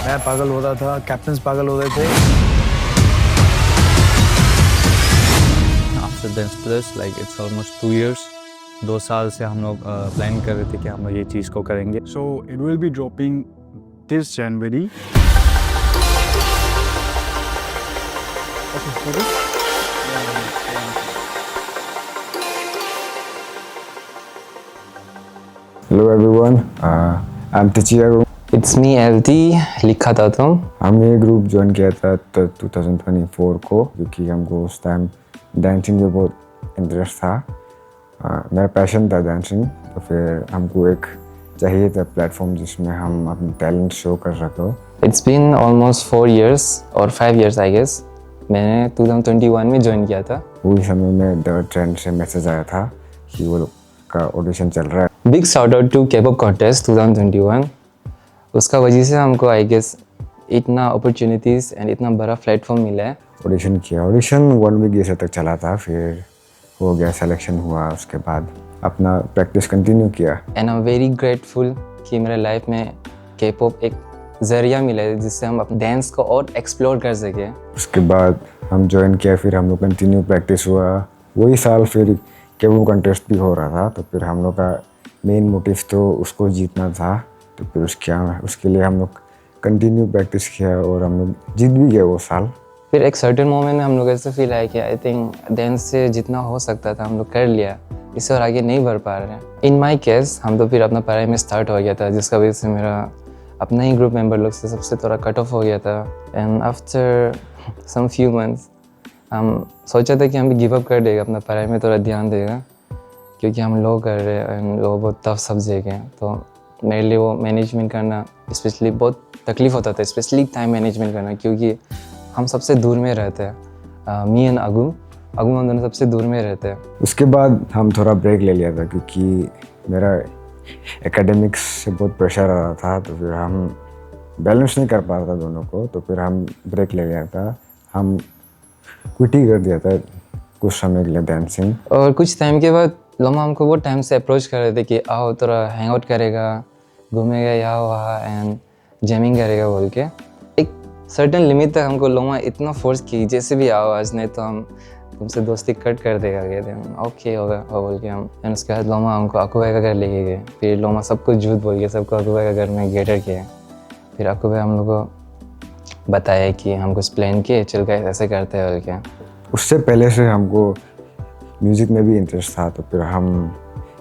मैं पागल हो रहा था, कैप्टन्स पागल हो रहे थे। After Dance Plus, like it's almost 2 years. 2 साल से हम लोग प्लान कर रहे थे कि हम लोग ये चीज़ को करेंगे. So it will be dropping this January. Hello everyone, I'm Tichiago. It's me LT, लिखा था तुम. हम ये ग्रुप ज्वाइन किया था 2024 को, क्योंकि हमको उस टाइम डांसिंग में बहुत इंटरेस्ट था. मेरा पैशन था डांसिंग, तो फिर हमको एक चाहिए था प्लेटफॉर्म जिसमें हम अपने टैलेंट शो कर सको. It's been almost 4 years और 5 years I guess. मैंने 2021 में ज्वाइन किया था. वही समय में द ट्रेंड से मैसेज आया था कि वो लोग का ऑडिशन चल रहा है. Big shout out to K-pop contest 2021. उसका वजह से हमको आई गेस इतना अपॉर्चुनिटीज़ एंड इतना बड़ा प्लेटफॉर्म मिला है. ऑडिशन किया, ऑडिशन 1 वीक जैसे तक चला था, फिर हो गया, सिलेक्शन हुआ, उसके बाद अपना प्रैक्टिस कंटिन्यू किया. And I am very grateful कि मेरे लाइफ में K-pop एक ज़रिया मिला है जिससे हम अपने डांस को और एक्सप्लोर कर सके. उसके बाद हम ज्वाइन किया, फिर हम लोग कंटिन्यू प्रैक्टिस हुआ. वही साल फिर K-pop कंटेस्ट भी हो रहा था, तो फिर हम लोग का मेन मोटिव तो उसको जीतना था. तो फिर उसके लिए हम लोग कंटिन्यू प्रैक्टिस किया और हम लोग जीत भी गए वो साल. फिर एक सर्टेन मोमेंट में हम लोग ऐसे फील आया कि आई थिंक डांस से जितना हो सकता था हम लोग कर लिया, इससे और आगे नहीं बढ़ पा रहे हैं. इन माई केस हम तो फिर अपना पढ़ाई में स्टार्ट हो गया था, जिसका वजह से मेरा अपना ही ग्रुप मेंबर लोग से सबसे थोड़ा कट ऑफ हो गया था. And after some few months हम सोचा था कि हम भी गिव अप कर देगा, अपना पढ़ाई में थोड़ा ध्यान देगा, क्योंकि हम लोग कर रहे हैं एंड लोग बहुत टफ सब्जेक्ट हैं. तो मेरे लिए वो मैनेजमेंट करना स्पेशली बहुत तकलीफ़ होता था, स्पेशली टाइम मैनेजमेंट करना, क्योंकि हम सबसे दूर में रहते हैं. मी एंड अगुम हम दोनों सबसे दूर में रहते हैं. उसके बाद हम थोड़ा ब्रेक ले लिया था, क्योंकि मेरा एकेडमिक्स से बहुत प्रेशर आ रहा था, तो फिर हम बैलेंस नहीं कर पा रहा था दोनों को. तो फिर हम ब्रेक ले लिया था, हम क्विट ही कर दिया था कुछ समय के लिए डांसिंग. और कुछ टाइम के बाद लोमा हमको वो टाइम से अप्रोच कर रहे थे कि आओ थोड़ा हैंग आउट करेगा, घूमेगा यहाँ वहाँ एंड जैमिंग करेगा बोल के. एक सर्टेन लिमिट तक हमको लोमा इतना फोर्स की जैसे भी आओ, आज नहीं तो हम तुमसे दोस्ती कट कर देगा. कहते हैं ओके होगा बोल के हम. एंड उसके बाद लोमा हमको अकुबा का घर लेके गए. फिर लोमा सबको झूठ बोल के सबको अकुबा का घर में गेटर किया. फिर अकुबा हम लोग को बताया कि हम कुछ प्लान किए, चल गए ऐसे करते हैं बोल के. उससे पहले से हमको म्यूज़िक में भी इंटरेस्ट था, तो फिर हम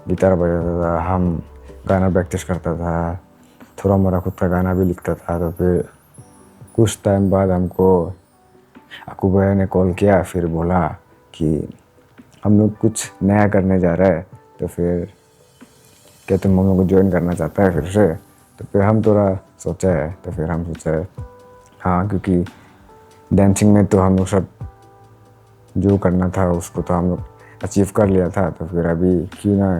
गिटार बजाता था, हम गाना प्रैक्टिस करता था, थोड़ा मोड़ा खुद का गाना भी लिखता था. तो फिर कुछ टाइम बाद हमको अकू भैया ने कॉल किया, फिर बोला कि हम लोग कुछ नया करने जा रहे हैं, तो फिर क्या तुम हम लोग को ज्वाइन करना चाहता है फिर से. तो फिर हम थोड़ा सोचा है, तो फिर हम सोचा है हाँ, क्योंकि डांसिंग में तो हम लोग सब जो करना था उसको तो हम लोग अचीव कर लिया था, तो फिर अभी क्यों ना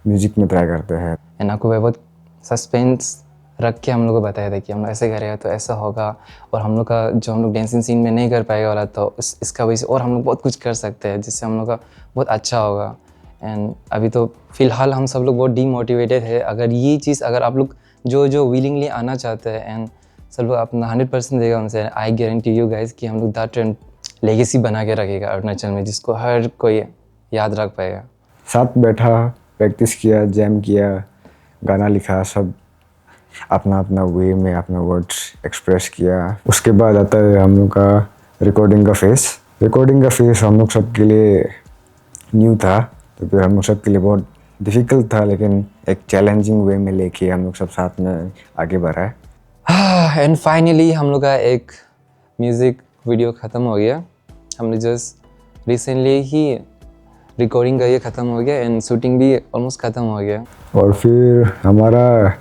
म्यूज़िक में ट्राई करते हैं. एंड आपको बहुत सस्पेंस रख के हम लोग को बताया था कि हम लोग ऐसे करेगा तो ऐसा होगा, और हम लोग का जो हम लोग डांसिंग सीन में नहीं कर पाएगा वाला, तो इसका वजह से और हम लोग बहुत कुछ कर सकते हैं जिससे हम लोग का बहुत अच्छा होगा. एंड अभी तो फ़िलहाल हम सब लोग बहुत डीमोटिवेटेड है. अगर ये चीज़ अगर आप लोग जो विलिंगली आना चाहते हैं एंड सब लोग अपना 100% देगा उनसे, आई गारंटी यू गाइज कि हम लोग दैट ट्रेंड लेगेसी बना के रखेगा अरुणाचल में, जिसको हर कोई याद रख पाएगा. साथ बैठा, प्रैक्टिस किया, जैम किया, गाना लिखा, सब अपना अपना वे में अपना वर्ड्स एक्सप्रेस किया. उसके बाद आता है हम लोग का रिकॉर्डिंग का फेस. रिकॉर्डिंग का फेस हम लोग सब के लिए न्यू था, तो फिर हम लोग सब के लिए बहुत डिफ़िकल्ट था, लेकिन एक चैलेंजिंग वे में लेके हम लोग सब साथ में आगे बढ़ा है. एंड फाइनली हम लोग का एक म्यूज़िक वीडियो ख़त्म हो गया. हमने जस्ट रिसेंटली ही रिकॉर्डिंग का ये ख़त्म हो गया एंड शूटिंग भी ऑलमोस्ट ख़त्म हो गया. और फिर हमारा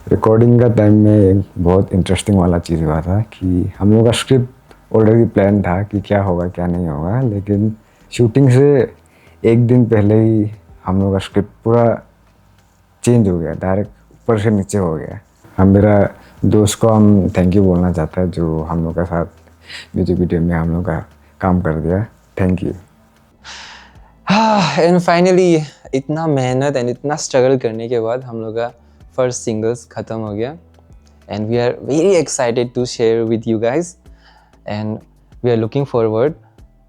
रिकॉर्डिंग का टाइम में एक बहुत इंटरेस्टिंग वाला चीज़ हुआ था कि हम लोग का स्क्रिप्ट ऑलरेडी प्लान था कि क्या होगा क्या नहीं होगा, लेकिन शूटिंग से एक दिन पहले ही हम लोग का स्क्रिप्ट पूरा चेंज हो गया, डायरेक्ट ऊपर से नीचे हो गया. हम मेरा दोस्त को हम थैंक यू बोलना चाहते हैं, जो हम लोग के साथ म्यूजिक वीडियो में हम लोग का काम कर दिया. Thank you. एंड फाइनली इतना मेहनत एंड इतना स्ट्रगल करने के बाद हम लोग का फर्स्ट सिंगल्स ख़त्म हो गया. and we are very excited to share with you guys, and we are looking forward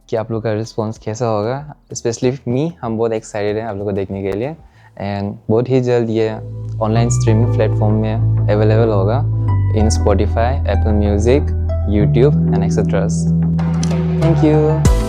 कि आप लोग का रिस्पॉन्स कैसा होगा. स्पेशली मी, हम बहुत एक्साइटेड हैं आप लोग को देखने के लिए, एंड बहुत ही जल्द ये ऑनलाइन स्ट्रीमिंग प्लेटफॉर्म में अवेलेबल होगा इन Spotify, Apple music, YouTube and etceteras. Thank you.